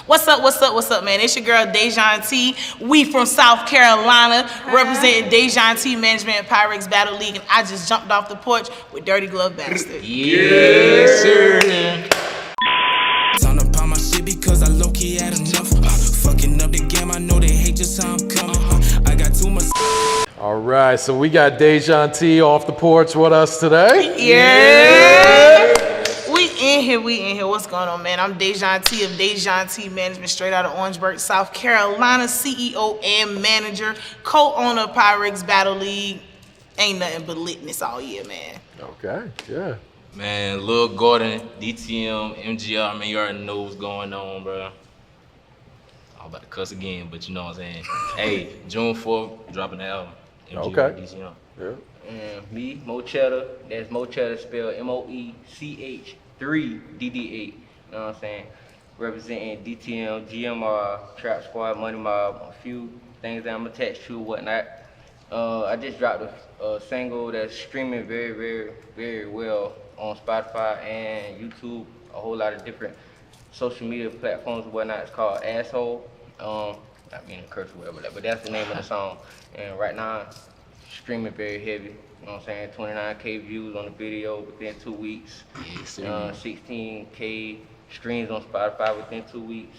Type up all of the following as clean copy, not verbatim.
What's up, man? It's your girl, Dajon Tee. We from South Carolina, representing Dajon Tee Management and Pyrex Battle League, and I just jumped off the porch with Dirty Glove Bastard. Yes, sir. Time to pop my shit because I low-key had enough. Fucking up the game, I know they hate just how I'm coming. I got too much. All right, so we got Dajon Tee off the porch with us today. Yeah. We in here. What's going on, man? I'm Dajon Tee of Dajon Tee Management, straight out of Orangeburg, South Carolina, CEO and manager, co-owner of Pyrex Battle League. Ain't nothing but litness all year, man. Okay, yeah. Man, Lil Gordon, DTM, MGR, man, you already know what's going on, bro. I'm about to cuss again, but you know what I'm saying. Hey, June 4th, dropping the album. MGR, Okay. DTM. Yeah. And me, Moe Ch3dda, that's Moe Ch3dda spelled MOE-CH3DDA. You know what I'm saying? Representing DTM, GMR, Trap Squad, Money Mob, a few things that I'm attached to, whatnot. I just dropped a single that's streaming very well on Spotify and YouTube, a whole lot of different social media platforms and whatnot. It's called Asshole. Not meaning curse or whatever, but that's the name of the song. And right now, streaming very heavy. You know what I'm saying? 29K views on the video within 2 weeks. Yes, sir. 16K streams on Spotify within 2 weeks.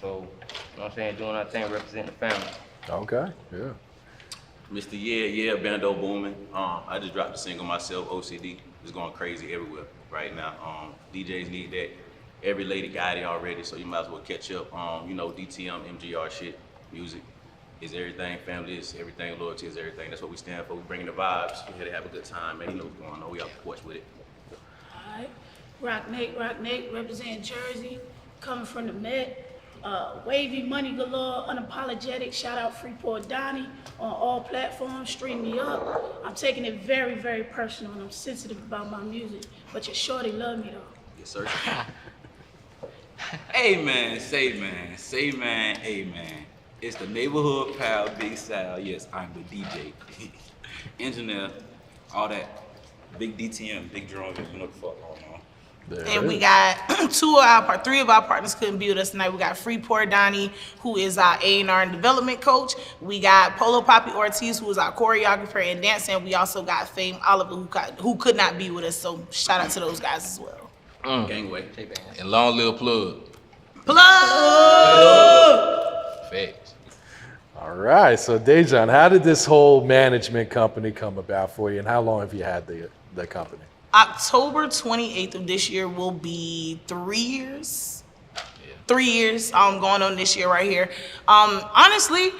So, you know what I'm saying? Doing our thing, representing the family. Okay, yeah. Mr. Yeah, Bando booming. I just dropped a single myself, OCD. It's going crazy everywhere right now. DJs need that. Every lady got it already, so you might as well catch up. You know, DTM, MGR shit, music is everything. Family is everything. Loyalty is everything. That's what we stand for. We bringing the vibes. We're here to have a good time, man. You know what's going on. We out the porch with it. Alright, Rock Nate, representing Jersey, coming from the Met. Wavy, money galore, unapologetic. Shout out Freeport Donnie on all platforms. Stream me up. I'm taking it very personal, and I'm sensitive about my music. But your shorty love me though. Yes, sir. Hey man, say man, hey man. It's the neighborhood pal, Big Sal. Yes, I'm the DJ, engineer, all that. Big DTM, big drums, you know what the fuck going on. And we got three of our partners couldn't be with us tonight. We got Freeport Donnie, who is our A&R and development coach. We got Polo Poppy Ortiz, who is our choreographer and dancer. And we also got Fame Oliver, who could not be with us. So shout out to those guys as well. Gangway. And long live Plug. Facts. All right, so Dajon, how did this whole management company come about for you, and how long have you had the company? October 28th of this year will be 3 years. 3 years going on this year right here. Honestly,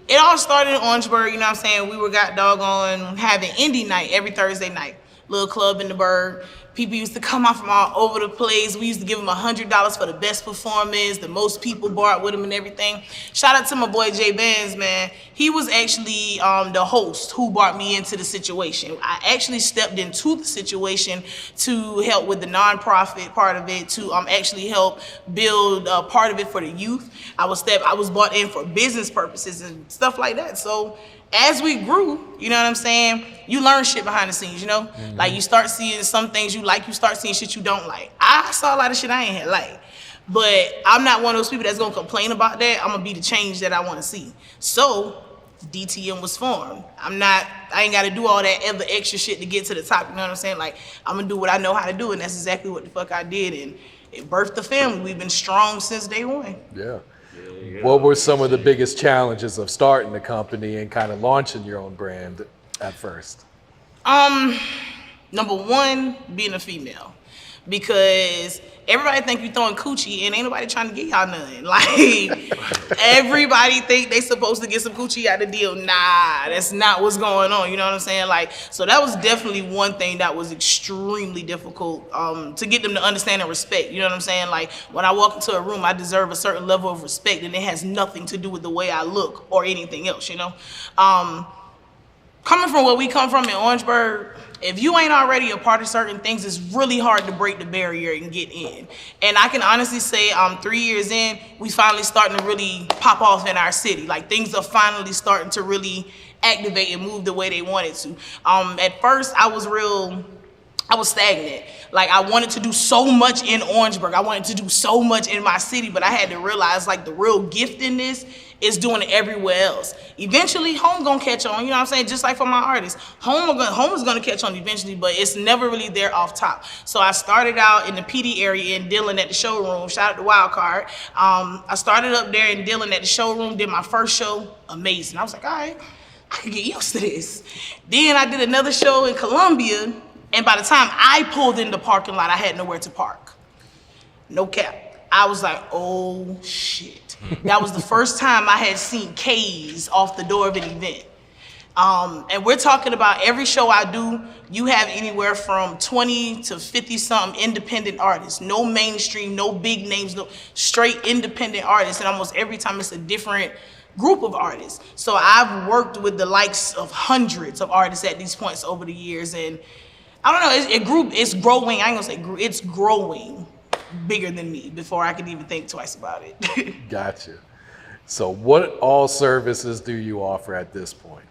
it all started in Orangeburg, you know what I'm saying? We got doggone having indie night every Thursday night. Little club in the burg. People used to come out from all over the place. We used to give them $100 for the best performance, the most people brought with them and everything. Shout out to my boy Jay Benz, man. He was actually the host who brought me into the situation. I actually stepped into the situation to help with the nonprofit part of it, to actually help build part of it for the youth. I was brought in for business purposes and stuff like that. So as we grew, you know what I'm saying, you learn shit behind the scenes, you know? Mm-hmm. Like you start seeing some things you like, you start seeing shit you don't like. I saw a lot of shit I ain't had like, but I'm not one of those people that's gonna complain about that. I'm gonna be the change that I wanna see. So DTM was formed. I ain't gotta do all that other extra shit to get to the top, you know what I'm saying? Like, I'm gonna do what I know how to do, and that's exactly what the fuck I did, and it birthed the family. We've been strong since day one. Yeah. What were some of the biggest challenges of starting the company and kind of launching your own brand at first? Number one, being a female. Because everybody think you throwing coochie and ain't nobody trying to get y'all none. Like, everybody think they supposed to get some coochie out the deal. Nah, that's not what's going on, you know what I'm saying? Like, so that was definitely one thing that was extremely difficult to get them to understand and respect, you know what I'm saying? Like, when I walk into a room, I deserve a certain level of respect, and it has nothing to do with the way I look or anything else, you know? Coming from where we come from in Orangeburg, if you ain't already a part of certain things, it's really hard to break the barrier and get in. And I can honestly say 3 years in, we finally starting to really pop off in our city. Like, things are finally starting to really activate and move the way they wanted to. At first, I was real I was stagnant. Like, I wanted to do so much in Orangeburg. I wanted to do so much in my city, but I had to realize, like, the real gift in this is doing it everywhere else. Eventually, home gonna catch on, you know what I'm saying? Just like for my artists. Home is gonna catch on eventually, but it's never really there off top. So I started out in the PD area in Dillon at the showroom. Shout out to Wildcard. I started up there in Dillon at the showroom, did my first show, amazing. I was like, all right, I can get used to this. Then I did another show in Columbia, and by the time I pulled in the parking lot, I had nowhere to park. No cap. I was like, oh shit. That was the first time I had seen K's off the door of an event. And we're talking about every show I do, you have anywhere from 20 to 50 something independent artists. No mainstream, no big names, no straight independent artists. And almost every time it's a different group of artists. So I've worked with the likes of hundreds of artists at these points over the years. And I don't know, it's growing. I ain't gonna say grew, it's growing bigger than me before I could even think twice about it. Gotcha. So what all services do you offer at this point?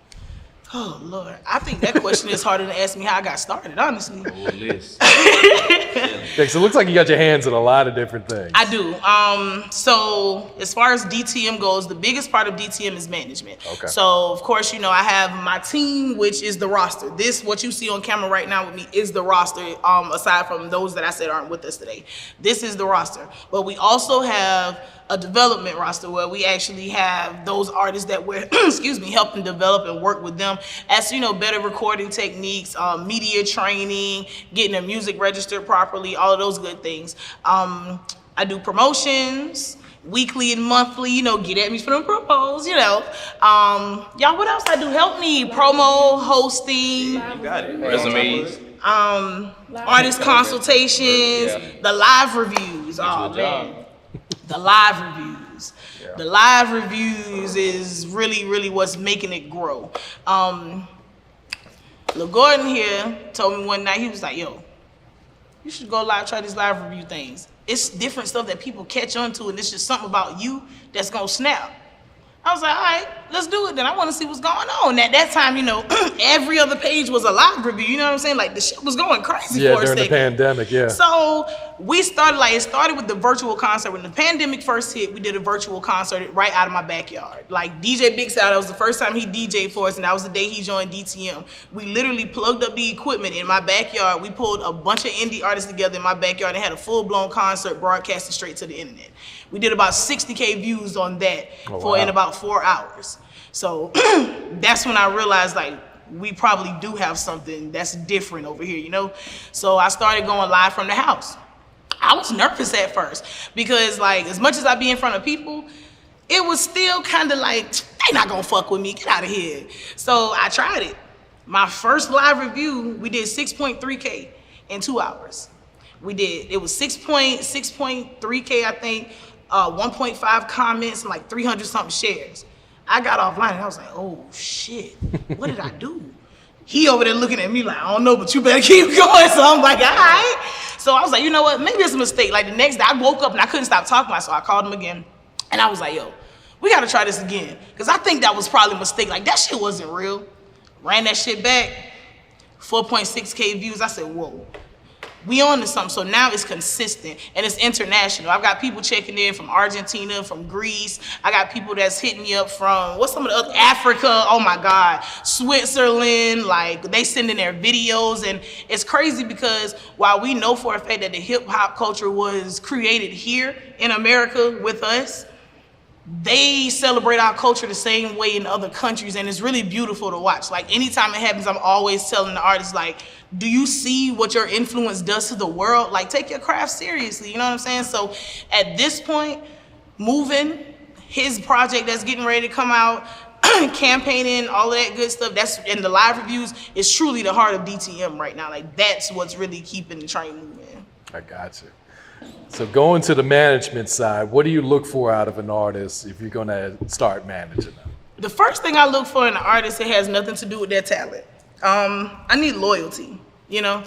Oh, Lord. I think that question is harder than asking me how I got started, honestly. Full list. Yeah, 'cause it looks like you got your hands in a lot of different things. I do. So as far as DTM goes, the biggest part of DTM is management. Okay. So of course, you know, I have my team, which is the roster. This, what you see on camera right now with me, is the roster, aside from those that I said aren't with us today. This is the roster. But we also have a development roster where we actually have those artists that we're, helping develop and work with them as, you know, better recording techniques, media training, getting their music registered properly, all of those good things. I do promotions, weekly and monthly, you know, get at me for them promos, you know. Y'all, what else I do? Help me. Promo, hosting. You got it. Resumes. Artist consultations, the live reviews. Oh, man. The live reviews. Yeah. The live reviews is really what's making it grow. Lil Gordon here told me one night, he was like, yo, you should go live, try these live review things. It's different stuff that people catch on to, and it's just something about you that's gonna snap. I was like, all right, let's do it then. I want to see what's going on. At that time, you know, every other page was a live review. You know what I'm saying? Like, the shit was going crazy for a second. Yeah, during the pandemic, yeah. So we started, like, it started with the virtual concert. When the pandemic first hit, we did a virtual concert right out of my backyard. Like, DJ Big Sal, that was the first time he DJ'd for us, and that was the day he joined DTM. We literally plugged up the equipment in my backyard. We pulled a bunch of indie artists together in my backyard and had a full-blown concert broadcasted straight to the internet. We did about 60K views on that in about 4 hours. So that's when I realized, like, we probably do have something that's different over here, you know? So I started going live from the house. I was nervous at first because, like, as much as I be in front of people, it was still kind of like, they not gonna fuck with me, get out of here. So I tried it. My first live review, we did 6.3K in 2 hours. It was 6.3K, I think, 1.5 comments and like 300 something shares. I got offline and I was like, oh shit, what did I do? He over there looking at me like, I don't know, but you better keep going. So I'm like, all right. So I was like, you know what, maybe it's a mistake. Like, the next day I woke up and I couldn't stop talking, so I called him again. And I was like, yo, we gotta try this again. Cause I think that was probably a mistake. Like, that shit wasn't real. Ran that shit back, 4.6K views. I said, whoa. We on to something. So now it's consistent and it's international. I've got people checking in from Argentina, from Greece. I got people that's hitting me up from, what's some of the other, Africa, oh my God, Switzerland, like, they sending their videos. And it's crazy because while we know for a fact that the hip hop culture was created here in America with us, they celebrate our culture the same way in other countries, and it's really beautiful to watch. Like, anytime it happens, I'm always telling the artists, like, do you see what your influence does to the world? Like, take your craft seriously, you know what I'm saying? So at this point, moving, his project that's getting ready to come out, campaigning, all of that good stuff, and the live reviews is truly the heart of DTM right now. Like, that's what's really keeping the train moving. I got you. So going to the management side, what do you look for out of an artist if you're gonna start managing them? The first thing I look for in an artist, it has nothing to do with their talent. I need loyalty, you know?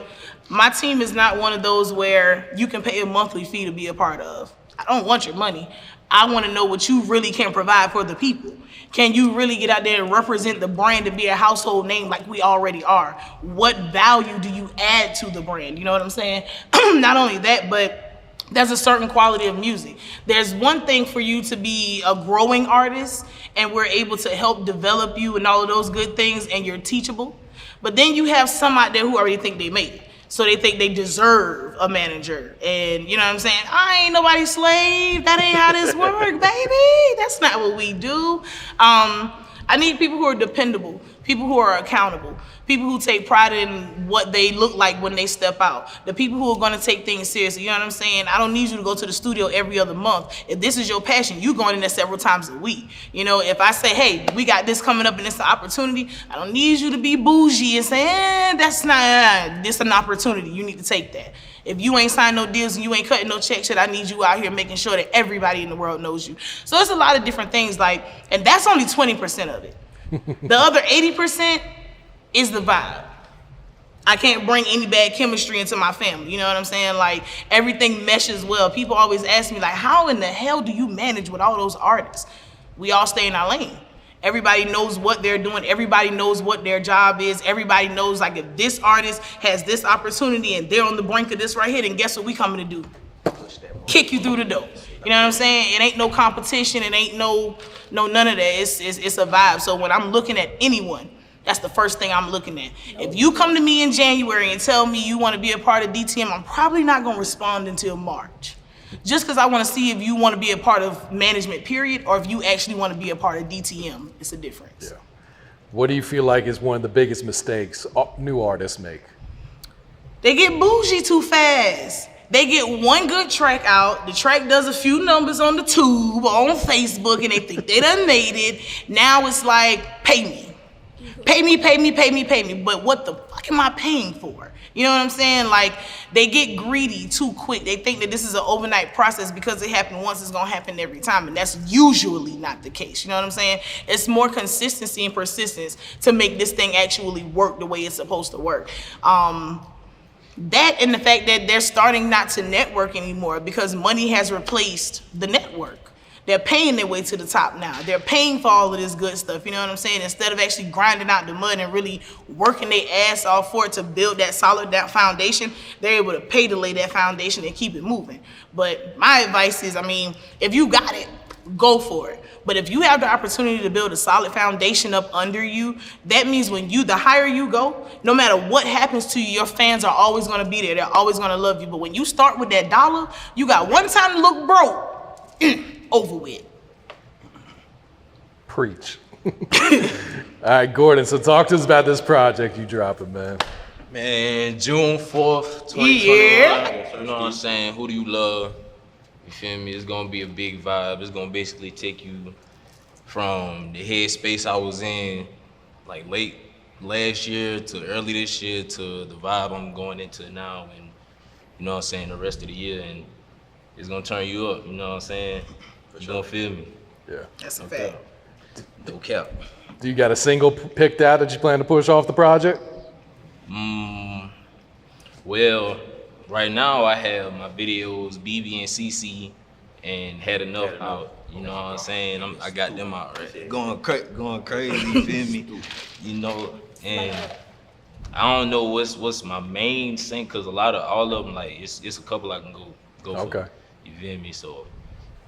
My team is not one of those where you can pay a monthly fee to be a part of. I don't want your money. I want to know what you really can provide for the people. Can you really get out there and represent the brand and be a household name like we already are? What value do you add to the brand? You know what I'm saying? Not only that, but there's a certain quality of music. There's one thing for you to be a growing artist and we're able to help develop you and all of those good things and you're teachable. But then you have some out there who already think they made it. So they think they deserve a manager. And you know what I'm saying? I ain't nobody's slave. That ain't how this work, baby. That's not what we do. I need people who are dependable, people who are accountable, people who take pride in what they look like when they step out, the people who are gonna take things seriously, you know what I'm saying? I don't need you to go to the studio every other month. If this is your passion, you going in there several times a week. You know, if I say, hey, we got this coming up and it's an opportunity, I don't need you to be bougie and say, that's not, this an opportunity, you need to take that. If you ain't signed no deals and you ain't cutting no checks, I need you out here making sure that everybody in the world knows you. So it's a lot of different things and that's only 20% of it. The other 80% is the vibe. I can't bring any bad chemistry into my family. You know what I'm saying? Like everything meshes well. People always ask me how in the hell do you manage with all those artists? We all stay in our lane. Everybody knows what they're doing. Everybody knows what their job is. Everybody knows if this artist has this opportunity and they're on the brink of this right here, then guess what we coming to do? Kick you through the door. You know what I'm saying? It ain't no competition. It ain't no none of that. It's a vibe. So when I'm looking at anyone, that's the first thing I'm looking at. If you come to me in January and tell me you want to be a part of DTM, I'm probably not going to respond until March. Just because I want to see if you want to be a part of management, period, or if you actually want to be a part of DTM. It's a difference. Yeah. What do you feel like is one of the biggest mistakes new artists make? They get bougie too fast. They get one good track out. The track does a few numbers on the tube or on Facebook and they think they done made it. Now it's pay me. Pay me, pay me, pay me, pay me. But what the fuck am I paying for? You know what I'm saying? They get greedy too quick. They think that this is an overnight process because it happened once, it's gonna happen every time. And that's usually not the case. You know what I'm saying? It's more consistency and persistence to make this thing actually work the way it's supposed to work. That and the fact that they're starting not to network anymore because money has replaced the network. They're paying their way to the top now. They're paying for all of this good stuff, you know what I'm saying? Instead of actually grinding out the mud and really working their ass off for it to build that solid foundation, they're able to pay to lay that foundation and keep it moving. But my advice is, if you got it, go for it. But if you have the opportunity to build a solid foundation up under you, that means the higher you go, no matter what happens to you, your fans are always gonna be there. They're always gonna love you. But when you start with that dollar, you got one time to look broke. Over with. Preach. All right, Gordon, so talk to us about this project you dropping, man. Man, June 4th, 2021. Yeah. You know what I'm saying? Who do you love? You feel me? It's gonna be a big vibe. It's gonna basically take you from the headspace I was in late last year to early this year to the vibe I'm going into now and you know what I'm saying, the rest of the year, and it's gonna turn you up, you know what I'm saying? You gonna feel me? Yeah. That's a fact. No cap. Do you got a single picked out that you plan to push off the project? Well, right now I have my videos BB and CC and Had Enough out. You know what I'm saying? I got them out right. Going crazy, you feel me? You know, and I don't know what's my main thing, cause all of them it's a couple I can go Okay. for. You feel me? So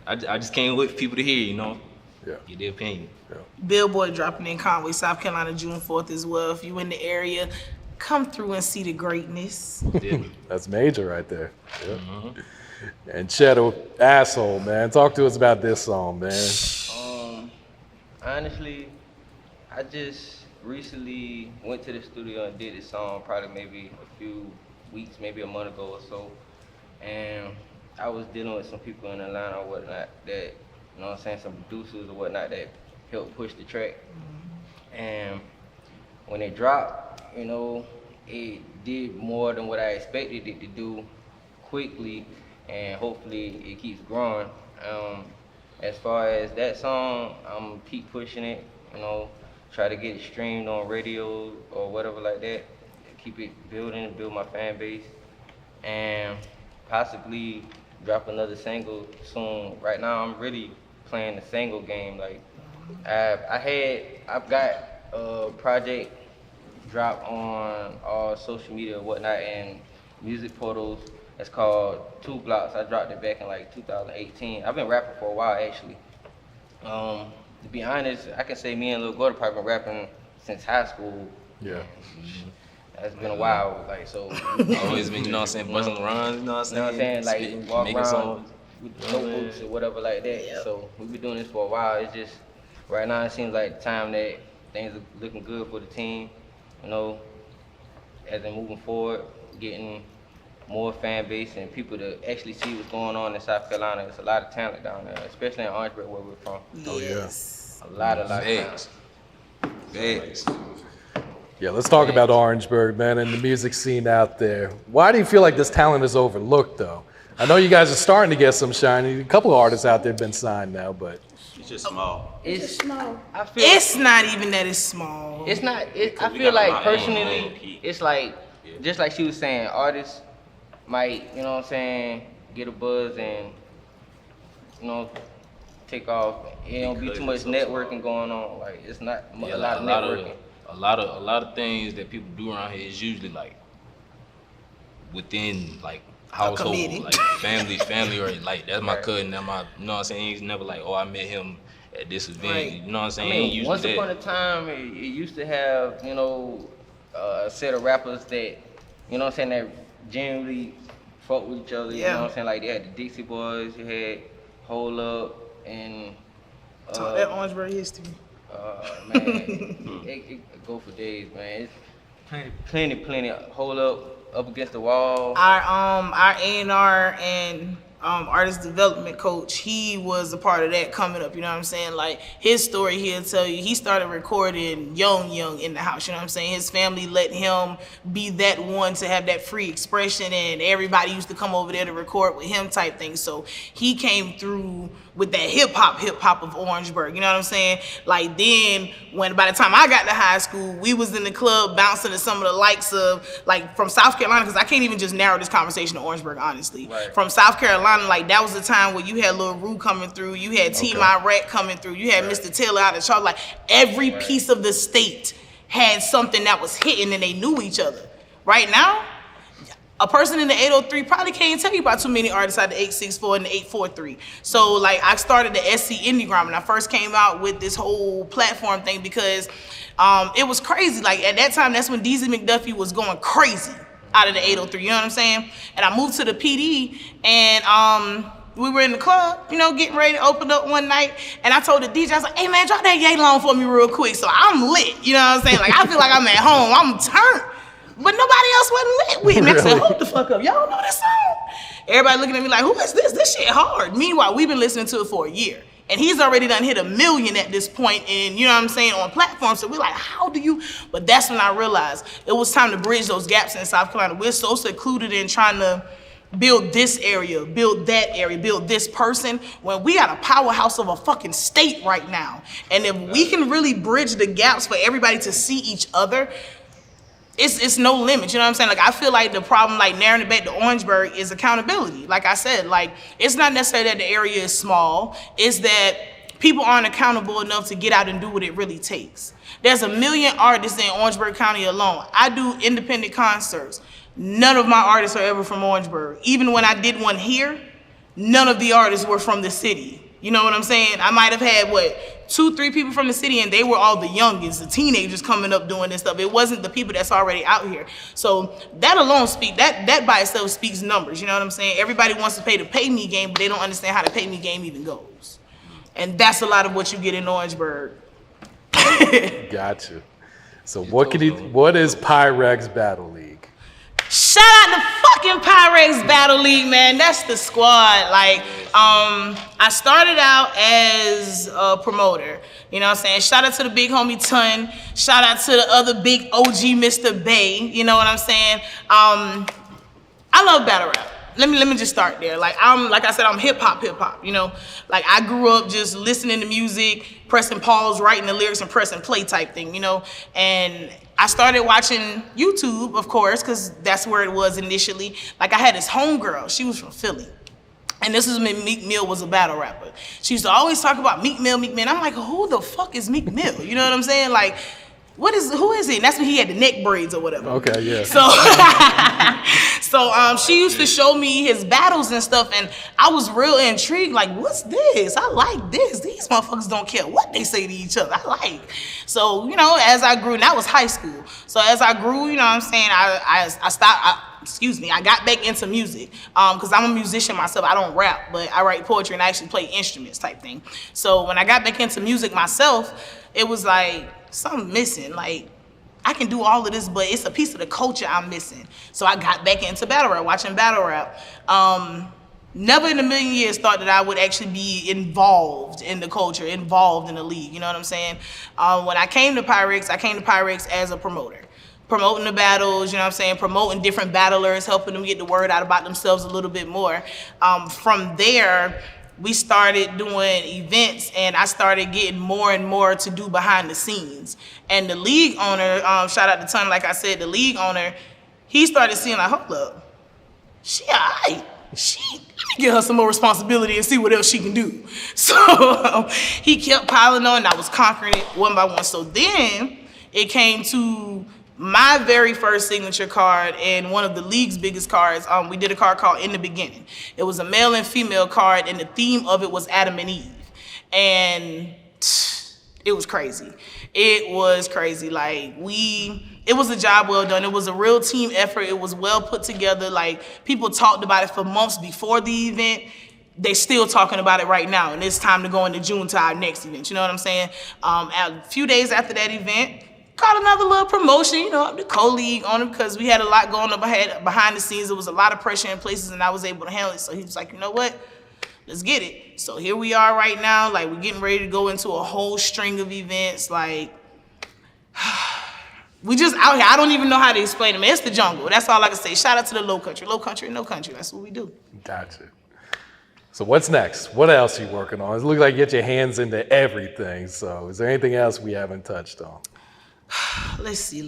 I just can't wait for people to hear, you know? Yeah. Get their opinion. Yeah. Billboard dropping in Conway, South Carolina, June 4th as well. If you in the area, come through and see the greatness. That's major right there. Yeah. And Ch3dda, Asshole, man. Talk to us about this song, man. Honestly, I just recently went to the studio and did this song probably maybe a few weeks, maybe a month ago or so. And I was dealing with some people in Atlanta or whatnot that, you know what I'm saying, some producers or whatnot that helped push the track. And when it dropped, you know, it did more than what I expected it to do quickly, and hopefully it keeps growing. As far as that song, I'm gonna keep pushing it, you know, try to get it streamed on radio or whatever like that, keep it building, build my fan base, and possibly drop another single soon. Right now, I'm really playing the single game. Like, I've got a project drop on all social media and whatnot and music portals. It's called 2 Blocks. I dropped it back in like 2018. I've been rapping for a while actually. To be honest, I can say me and Lil Gordon probably been rapping since high school. Yeah. It's been a while, like, so. Always been, you know what I'm saying, buzzing runs, you know what I'm saying? Like, we walk making around songs. with notebooks or whatever like that. So we've been doing this for a while. It's just, right now it seems like the time that things are looking good for the team, you know, as they're moving forward, getting more fan base and people to actually see what's going on in South Carolina. There's a lot of talent down there, especially in Orangeburg where we're from. Oh, yeah. Yes. A lot of talent. Vegas. Yeah, let's talk about Orangeburg, man, and the music scene out there. Why do you feel like this talent is overlooked, though? I know you guys are starting to get some shiny. A couple of artists out there have been signed now, but It's just small. It's small. I feel It's not even that it's small. It's not. I we feel got a like lot of personally, key. it's like just like she was saying, artists might, you know what I'm saying, get a buzz and, you know, take off. It don't be too much networking going on. Like, it's not a lot of networking. A lot of things that people do around here is usually like within like household, committee. like family, or like that's my cousin, that's my, you know what I'm saying. He's never like, oh, I met him at this event, Right. you know what I'm I saying. mean, Usually once that. upon a time, it used to have, you know, a set of rappers that, you know what I'm saying, that genuinely fuck with each other. You Yeah. know what I'm saying? Like, they had the Dixie Boys, you had Hold Up, and Talk that Orangeburg history. man, it could go for days, man. It's plenty. Hold up against the wall. Our A&R and artist development coach, he was a part of that coming up, you know what I'm saying? Like, his story, he'll tell you, he started recording young in the house, you know what I'm saying? His family let him be that one to have that free expression, and everybody used to come over there to record with him type thing. So he came through with that hip hop of Orangeburg, you know what I'm saying? Like, then when by the time I got to high school, we was in the club bouncing to some of the likes of, like, from South Carolina, because I can't even just narrow this conversation to Orangeburg, honestly. Right. From South Carolina, like, that was the time where you had Lil Rue coming through, you had T-My Rat coming through, you had Mr. Taylor out of Charlotte. Like, every piece of the state had something that was hitting and they knew each other. Right now, a person in the 803 probably can't tell you about too many artists out the 864 and the 843. So, like, I started the SC Indiegram when I first came out with this whole platform thing because it was crazy. Like, at that time, that's when DZ McDuffie was going crazy out of the 803, you know what I'm saying? And I moved to the PD, and we were in the club, you know, getting ready to open up one night, and I told the DJ, I was like, hey man, drop that yay long for me real quick. So I'm lit, you know what I'm saying? Like, I feel like I'm at home, I'm turned. But nobody else wasn't lit with me. I said, hold the fuck up, y'all know this song? Everybody looking at me like, who is this? This shit hard. Meanwhile, we've been listening to it for a year. And he's already done hit 1 million at this point, and you know what I'm saying, on platforms. So we're like, how do you? But that's when I realized it was time to bridge those gaps in South Carolina. We're so secluded in trying to build this area, build that area, build this person, when we got a powerhouse of a fucking state right now. And if we can really bridge the gaps for everybody to see each other, it's no limit, you know what I'm saying? Like, I feel like the problem, like, narrowing it back to Orangeburg is accountability. Like I said, like, it's not necessarily that the area is small, it's that people aren't accountable enough to get out and do what it really takes. There's 1 million artists in Orangeburg County alone. I do independent concerts. None of my artists are ever from Orangeburg. Even when I did one here, none of the artists were from the city. You know what I'm saying? I might have had, 2, 3 people from the city, and they were all the youngest, the teenagers coming up doing this stuff. It wasn't the people that's already out here. So that alone that by itself speaks numbers, you know what I'm saying? Everybody wants to play the pay me game, but they don't understand how the pay me game even goes. And that's a lot of what you get in Orangeburg. Gotcha. So what is Pyrex Battle League? Shout out to fucking Pyrex Battle League, man. That's the squad. Like, I started out as a promoter. You know what I'm saying? Shout out to the big homie Ton. Shout out to the other big OG Mr. Bay. You know what I'm saying? I love battle rap. Let me just start there. Like I said, I'm hip hop, you know? Like, I grew up just listening to music, pressing pause, writing the lyrics, and pressing play type thing, you know? And I started watching YouTube, of course, because that's where it was initially. Like, I had this homegirl, she was from Philly. And this is when Meek Mill was a battle rapper. She used to always talk about Meek Mill, Meek Mill. I'm like, who the fuck is Meek Mill? You know what I'm saying? Like, who is he? And that's when he had the neck braids or whatever. Okay, yeah. So she used to show me his battles and stuff, and I was real intrigued. Like, what's this? I like this. These motherfuckers don't care what they say to each other. I like. So, you know, as I grew, and that was high school. So as I grew, you know what I'm saying, I got back into music because I'm a musician myself. I don't rap, but I write poetry and I actually play instruments type thing. So when I got back into music myself, it was like something missing. Like, I can do all of this, but it's a piece of the culture I'm missing. So I got back into battle rap, watching battle rap. Never in a million years thought that I would actually be involved in the culture, involved in the league, you know what I'm saying? When I came to Pyrex as a promoter. Promoting the battles, you know what I'm saying? Promoting different battlers, helping them get the word out about themselves a little bit more. From there, we started doing events, and I started getting more and more to do behind the scenes. And the league owner, shout out to Ton, like I said, the league owner, he started seeing like, hold up, she all right. Let me give her some more responsibility and see what else she can do. So he kept piling on, and I was conquering it one by one. So then it came to my very first signature card and one of the league's biggest cards. We did a card called In the Beginning. It was a male and female card, and the theme of it was Adam and Eve. And it was crazy. It was crazy. Like, it was a job well done. It was a real team effort. It was well put together. Like, people talked about it for months before the event. They still talking about it right now, and it's time to go into June to our next event. You know what I'm saying? A few days after that event, got another little promotion, you know, the co-league on him, because we had a lot going on behind the scenes. There was a lot of pressure in places, and I was able to handle it. So he was like, you know what? Let's get it. So here we are right now. Like, we're getting ready to go into a whole string of events. Like, we just out here. I don't even know how to explain it, man. It's the jungle. That's all I can say. Shout out to the low country. Low country, no country. That's what we do. Gotcha. So what's next? What else are you working on? It looks like you get your hands into everything. So is there anything else we haven't touched on? Let's see.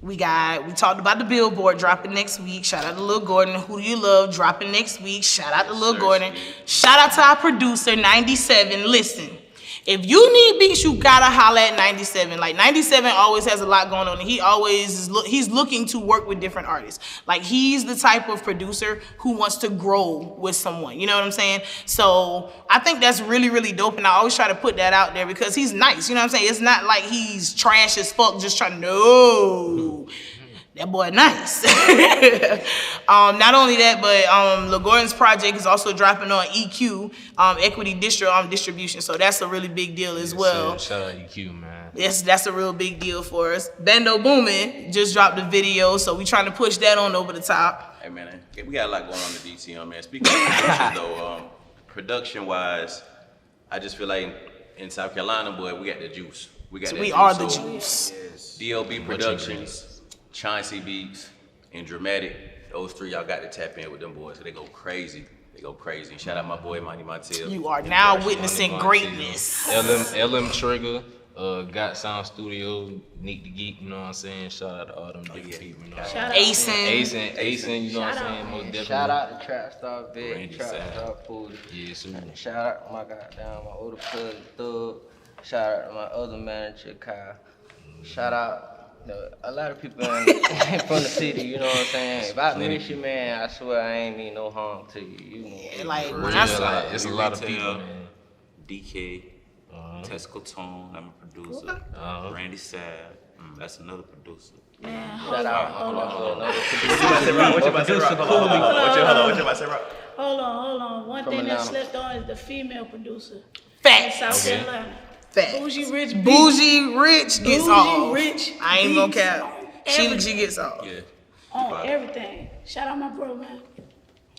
We talked about the Billboard dropping next week. Shout out to Lil Gordon. Who Do You Love dropping next week. Shout out to Lil Gordon. Shout out to our producer, 97. Listen, if you need beats, you gotta holla at 97. Like, 97 always has a lot going on, and he's looking to work with different artists. Like, he's the type of producer who wants to grow with someone. You know what I'm saying? So I think that's really, really dope, and I always try to put that out there because he's nice. You know what I'm saying? It's not like he's trash as fuck just trying to know. That boy nice. Not only that, but Lil Gordon's project is also dropping on EQ, Equity Distribution. So that's a really big deal as well. Shout out EQ, man. Yes, that's a real big deal for us. Bando Boomin' just dropped a video, so we trying to push that on over the top. Hey man, we got a lot going on in DTM, man. Speaking of production though, production-wise, I just feel like in South Carolina, boy, we got the juice. We are the juice. DLB Productions, Chauncey Beats, and Dramatic. Those three, y'all got to tap in with them boys. So they go crazy. And shout out my boy, Money Montel. You are now witnessing greatness. LM Trigger, Got Sound Studio, Neat the Geek, you know what I'm saying? Shout out to all them different people. You know? Shout out Asen, you know what I'm saying? Most definitely. Shout out to Trap Star Vic, Trap Star Food. Yeah, super. Shout out to my older cousin Thug. Shout out to my other manager Kyle. Shout out a lot of people from the city, you know what I'm saying? If I miss you, man, I swear I ain't mean no harm to you. You know. Yeah, like, when I saw it's a lot of people, man. DK, Tesco Tone, I'm a producer. Randy Sad, that's another producer. Man, Shout out. Hold on. What you about to say, Rock? Hold on. One thing that slept on is the female producer. Facts. South Carolina. Facts. Bougie Rich gets off. Rich. I ain't gonna cap. She gets off. Yeah. On everything. Shout out my bro, man.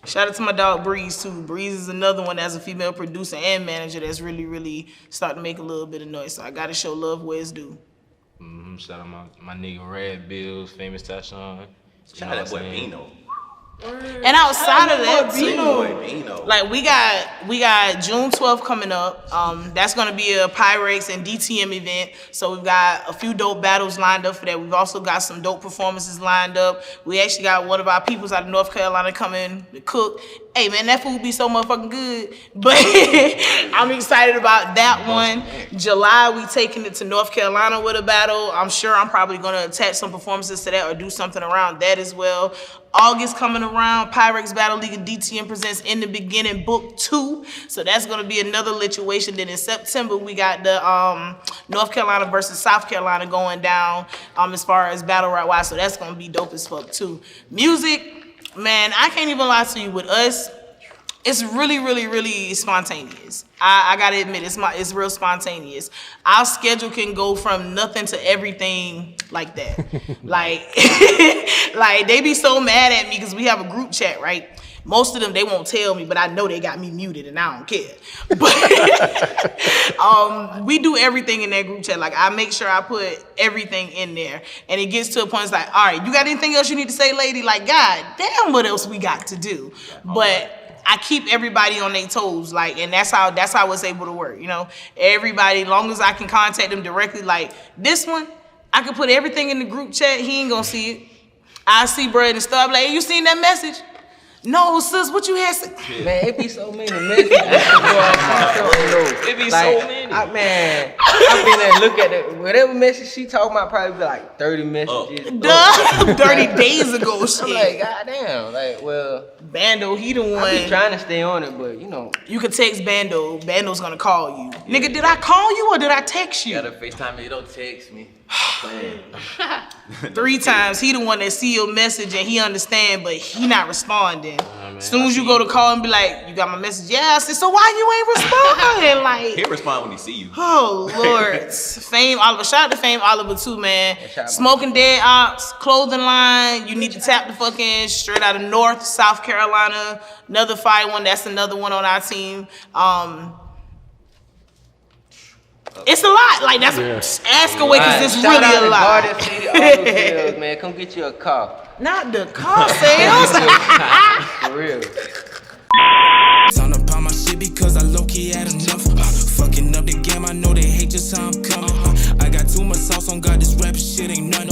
Shout out to my dog Breeze too. Breeze is another one that's a female producer and manager that's really, really starting to make a little bit of noise. So I gotta show love where it's due. Shout out my nigga Red Bills, famous Tashawn. Shout out that boy Pino. And outside of that too, Bino. like we got June 12th coming up. That's gonna be a Pyrex and DTM event. So we've got a few dope battles lined up for that. We've also got some dope performances lined up. We actually got one of our peoples out of North Carolina coming to cook. Hey man, that food be so motherfucking good. But I'm excited about that one. July, we taking it to North Carolina with a battle. I'm sure I'm probably gonna attach some performances to that or do something around that as well. August coming around, Pyrex Battle League and DTM presents In the Beginning Book 2. So that's gonna be another lituation. Then in September, we got the North Carolina versus South Carolina going down as far as battle rap wise. So that's gonna be dope as fuck too. Music, man, I can't even lie to you, with us, it's really spontaneous. I gotta admit, it's real spontaneous. Our schedule can go from nothing to everything like that. like they be so mad at me because we have a group chat, right? Most of them, they won't tell me, but I know they got me muted and I don't care. But we do everything in that group chat. Like, I make sure I put everything in there. And it gets to a point, it's like, all right, you got anything else you need to say, lady? Like, God damn, what else we got to do? But I keep everybody on their toes, like, and that's how it's able to work, you know? Everybody, long as I can contact them directly, like, this one, I can put everything in the group chat, he ain't gonna see it. I see Brad and stuff, like, hey, you seen that message? No, sis, what you had said? Man, it be so many messages. It be Like, so many. I've been there, look at it. Whatever message she talking about, probably be like 30 messages. Duh, 30 days ago, shit. I'm like, goddamn. Like, well, Bando, he the I be one. trying to stay on it, but you know. You could text Bando. Bando's gonna call you. Nigga, did I call you or did I text you? You gotta FaceTime me, don't text me. 3 times. He the one that see your message and he understand, but he not responding. As soon as you go to call and be like, you got my message? Yeah, I said, so why you ain't responding? Like, He'll respond when he see you. oh Lord. Fame Oliver. Shout out to Fame Oliver too, man. shout out. Smoking Dead Ops, clothing line. You need to tap the fucking straight out of North, South Carolina. Another fire one. That's another one on our team. It's a lot. Like, that's ask away because it's Shout really out a to lot. Garden City Auto Sales, man. Come get you a car. Not the car sales. For real. Time to pop my shit because I low-key had enough. Fucking up the game, I know they hate just how I'm coming. I got too much sauce on God, this rap shit ain't nothing.